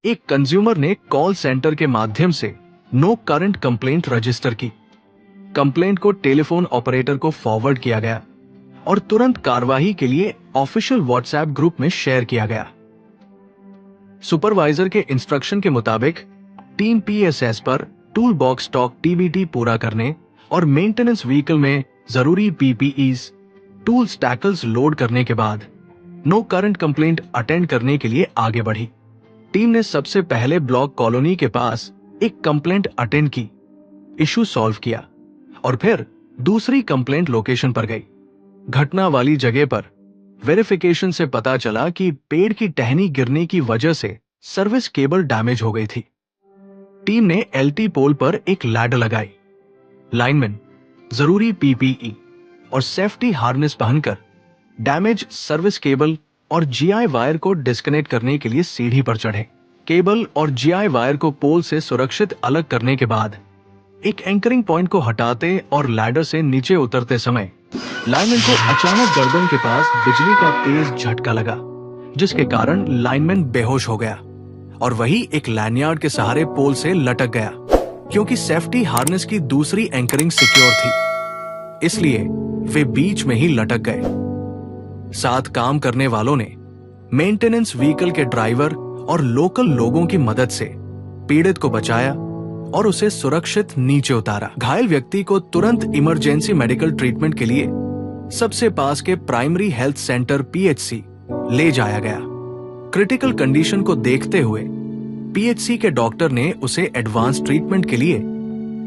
एक कंज्यूमर ने call centre के माध्यम से नो करंट कंप्लेंट रजिस्टर की। कंप्लेंट को टेलीफोन ऑपरेटर को फॉरवर्ड किया गया और तुरंत कार्रवाई के लिए ऑफिशियल व्हाट्सएप ग्रुप में शेयर किया गया। सुपरवाइजर के इंस्ट्रक्शन के मुताबिक टीम पीएसएस पर टूल बॉक्स स्टॉक टीबीटी पूरा करने और मेंटेनेंस व्हीकल में जरूरी पीपीईज, टूल्स, टैकल्स लोड करने के बाद नो करंट कंप्लेंट अटेंड करने के लिए आगे बढ़ी। टीम ने सबसे पहले ब्लॉक कॉलोनी के पास एक कंप्लेंट अटेंड की, इशू सॉल्व किया और फिर दूसरी कंप्लेंट लोकेशन पर गई। घटना वाली जगह पर वेरिफिकेशन से पता चला कि पेड़ की टहनी गिरने की वजह से सर्विस केबल डैमेज हो गई थी। टीम ने एलटी पोल पर एक लैडर लगाई। लाइनमैन जरूरी पीपीई और सेफ्टी हार्नेस पहनकर डैमेज सर्विस केबल और जीआई वायर को डिस्कनेक्ट करने के लिए सीढ़ी पर चढ़े। केबल और जीआई वायर को पोल से सुरक्षित अलग करने के बाद एक एंकरिंग पॉइंट को हटाते और लैडर से नीचे उतरते समय लाइनमैन को अचानक गर्दन के पास बिजली का तेज झटका लगा, जिसके कारण लाइनमैन बेहोश हो गया और वही एक लैनियार्ड के सहारे पोल से लटक गया। क्योंकि सेफ्टी हार्नेस की दूसरी एंकरिंग सिक्योर थी, इसलिए वे बीच में ही लटक गए। साथ काम करने वालों ने मेंटेनेंस व्हीकल के ड्राइवर और लोकल लोगों की मदद से पीड़ित को बचाया और उसे सुरक्षित नीचे उतारा। घायल व्यक्ति को तुरंत इमरजेंसी मेडिकल ट्रीटमेंट के लिए सबसे पास के प्राइमरी हेल्थ सेंटर पीएचसी ले जाया गया। क्रिटिकल कंडीशन को देखते हुए पीएचसी के डॉक्टर ने उसे एडवांस ट्रीटमेंट के लिए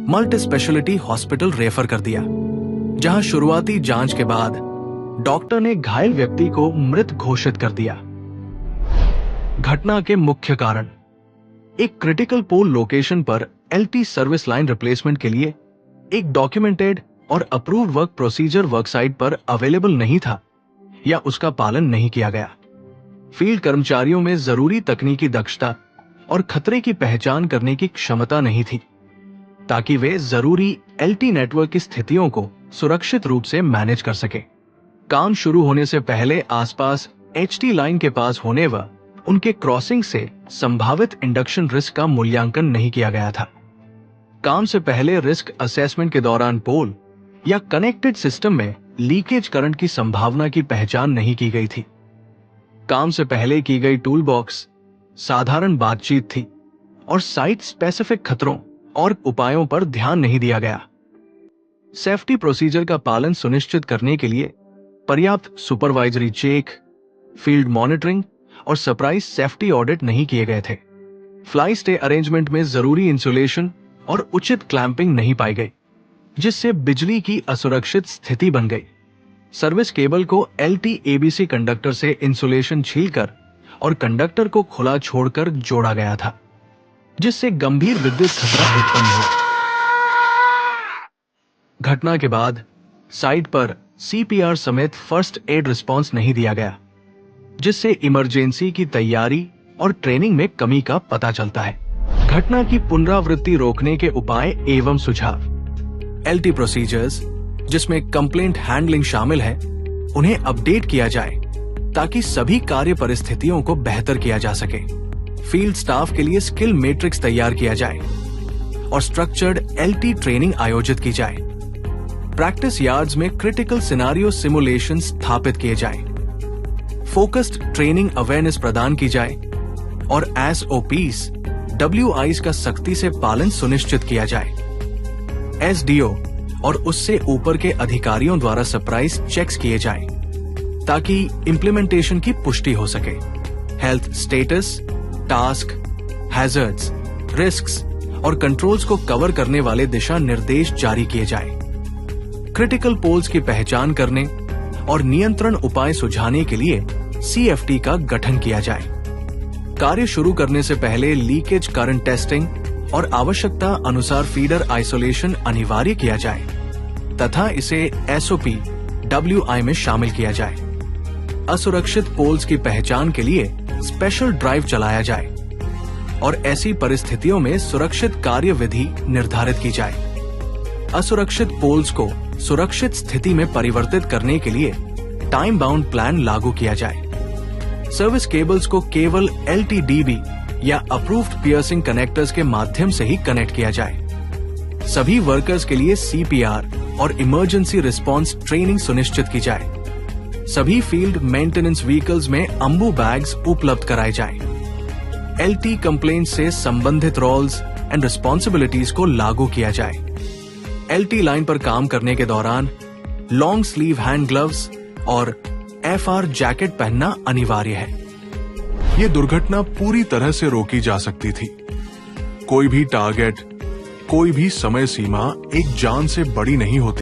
मल्टी स्पेशलिटी हॉस्पिटल रेफर कर दिया, जहां शुरुआती जांच के बाद डॉक्टर ने घायल व्यक्ति को मृत घोषित कर दिया। घटना के मुख्य कारण एक क्रिटिकल पोल लोकेशन पर एलटी सर्विस लाइन रिप्लेसमेंट के लिए एक डॉक्यूमेंटेड और अप्रूव्ड वर्क प्रोसीजर वर्कसाइट पर अवेलेबल नहीं था या उसका पालन नहीं किया गया। फील्ड कर्मचारियों में जरूरी तकनीकी दक्षता और खतरे की पहचान करने की क्षमता नहीं थी, ताकि वे जरूरी एलटी नेटवर्क की स्थितियों को सुरक्षित रूप से मैनेज कर सके। काम शुरू होने से पहले आसपास एचटी लाइन के पास होने व उनके क्रॉसिंग से संभावित इंडक्शन रिस्क का मूल्यांकन नहीं किया गया था। काम से पहले रिस्क असेसमेंट के दौरान पोल या कनेक्टेड सिस्टम में लीकेज करंट की संभावना की पहचान नहीं की गई थी। काम से पहले की गई टूल बॉक्स साधारण बातचीत थी और साइट स्पेसिफिक खतरों और उपायों पर ध्यान नहीं दिया गया। सेफ्टी प्रोसीजर का पालन सुनिश्चित करने के लिए पर्याप्त सुपरवाइजरी चेक, फील्ड मॉनिटरिंग और सरप्राइज सेफ्टी ऑडिट नहीं किए गए थे। फ्लाई स्टे अरेंजमेंट में जरूरी इंसुलेशन और उचित क्लैंपिंग नहीं पाई गई, जिससे बिजली की असुरक्षित स्थिति बन गई। सर्विस केबल को एलटी एबीसी कंडक्टर से इंसुलेशन छीलकर और कंडक्टर को खुला छोड़कर जोड़ा गया था, जिससे गंभीर विद्युत खतरा उत्पन्न हुआ। घटना के बाद साइट पर सीपीआर समेत फर्स्ट एड रिस्पांस नहीं दिया गया, जिससे इमरजेंसी की तैयारी और ट्रेनिंग में कमी का पता चलता है। घटना की पुनरावृत्ति रोकने के उपाय एवं सुझाव। एलटी प्रोसीजर्स, जिसमें कंप्लेंट हैंडलिंग शामिल है, उन्हें अपडेट किया जाए ताकि सभी कार्य परिस्थितियों को बेहतर किया जा सके। फील्ड स्टाफ के लिए स्किल मैट्रिक्स तैयार किया जाए और स्ट्रक्चर्ड एलटी ट्रेनिंग आयोजित की जाए। प्रैक्टिस यार्ड्स में क्रिटिकल सिनेरियो सिमुलेशन स्थापित किए जाएं। फोकस्ड ट्रेनिंग अवेयरनेस प्रदान की जाए और एसओपीज, डब्ल्यूआईज का सख्ती से पालन सुनिश्चित किया जाए। एसडीओ और उससे ऊपर के अधिकारियों द्वारा सरप्राइज चेक्स किए जाएं, ताकि इंप्लीमेंटेशन की पुष्टि हो सके। Health status, task, hazards, risks और कंट्रोल्स को कवर करने वाले दिशा निर्देश जारी किए जाएं। क्रिटिकल पोल्स की पहचान करने और नियंत्रण उपाय सुझाने के लिए सीएफटी का गठन किया जाए। कार्य शुरू करने से पहले लीकेज करंट टेस्टिंग और आवश्यकता अनुसार फीडर आइसोलेशन अनिवार्य किया जाए तथा इसे एसओपी डब्ल्यूआई में शामिल किया जाए। असुरक्षित पोल्स की पहचान के लिए स्पेशल ड्राइव चलाया जाए और ऐसी परिस्थितियों में सुरक्षित कार्य विधि निर्धारित की जाए। असुरक्षित पोल्स को सुरक्षित स्थिति में परिवर्तित करने के लिए टाइम बाउंड प्लान लागू किया जाए। सर्विस केबल्स को केवल एलटीडीबी या अप्रूव्ड पियर्सिंग कनेक्टर्स के माध्यम से ही कनेक्ट किया जाए। सभी वर्कर्स के लिए सीपीआर और इमरजेंसी रिस्पांस ट्रेनिंग सुनिश्चित की जाए। सभी फील्ड मेंटेनेंस व्हीकल्स में अंबु बैग्स उपलब्ध कराए जाएं। एलटी कंप्लेंट से संबंधित रोल्स एंड रिस्पॉन्सिबिलिटीज को लागू किया जाए। एलटी लाइन पर काम करने के दौरान लॉन्ग स्लीव हैंड ग्लव्स और एफआर जैकेट पहनना अनिवार्य है। ये दुर्घटना पूरी तरह से रोकी जा सकती थी। कोई भी टारगेट, कोई भी समय सीमा एक जान से बड़ी नहीं होती।